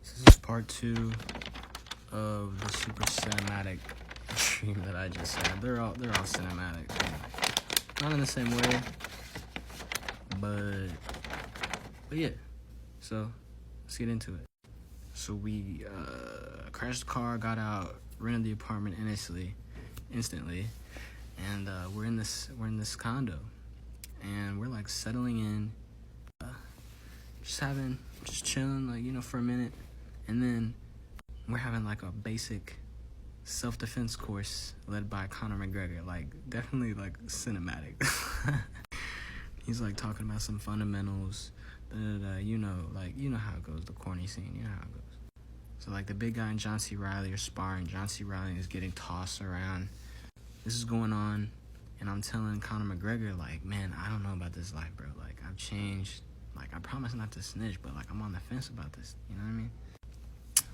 This is part 2 of the super cinematic dream that I just had. They're all cinematic. Not in the same way, but yeah. So let's get into it. So we crashed the car, got out, rented the apartment instantly, and we're in this condo, and we're like settling in, just chilling, like, for a minute, and then we're having like a basic self-defense course led by Conor McGregor, like definitely like cinematic. He's like talking about some fundamentals, you know how it goes, the corny scene, you know how it goes. So like the big guy and John C. Reilly are sparring. John C. Reilly is getting tossed around. This is going on, and I'm telling Conor McGregor, like, man, I don't know about this life, bro. Like, I've changed. Like, I promise not to snitch, but like I'm on the fence about this. You know what I mean?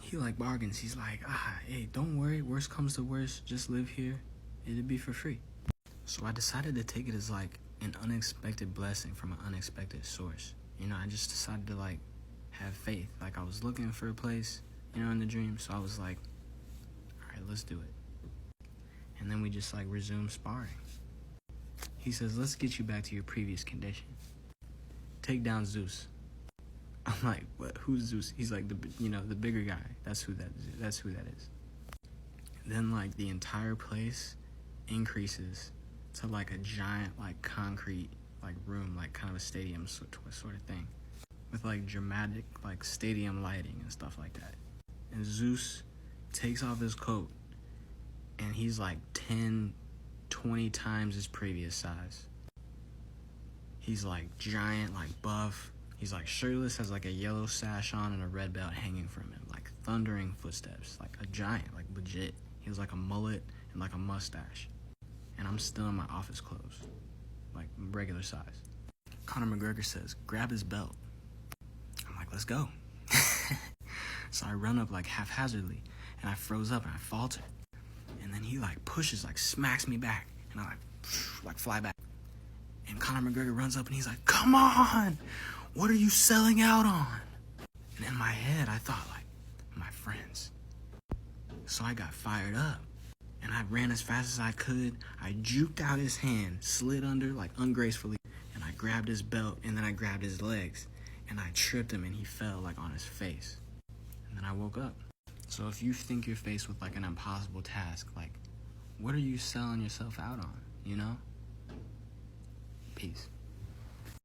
He like bargains. He's like, hey, don't worry. Worst comes to worst, just live here. It'd be for free. So I decided to take it as like an unexpected blessing from an unexpected source. I just decided to like have faith. Like I was looking for a place, in the dream. So I was like, all right, let's do it. And then we just like resumed sparring. He says, let's get you back to your previous condition. Take down Zeus. I'm like, what? Who's Zeus? He's like the bigger guy. That's who that is. Then like the entire place increases to like a giant like concrete like room, like kind of a stadium sort of thing, with like dramatic like stadium lighting and stuff like that. And Zeus takes off his coat, and he's like 10, 20 times his previous size. He's like giant, like buff. He's like shirtless, has like a yellow sash on and a red belt hanging from him, like thundering footsteps, like a giant, like legit. He has like a mullet and like a mustache. And I'm still in my office clothes, like regular size. Conor McGregor says, grab his belt. I'm like, let's go. So I run up like haphazardly, and I froze up and I faltered. And then he like pushes, like smacks me back, and I like fly back. And Conor McGregor runs up and he's like, come on, what are you selling out on? And in my head, I thought like, my friends. So I got fired up, and I ran as fast as I could. I juked out his hand, slid under like ungracefully, and I grabbed his belt, and then I grabbed his legs, and I tripped him, and he fell like on his face. And then I woke up. So if you think you're faced with like an impossible task, like, what are you selling yourself out on, Peace.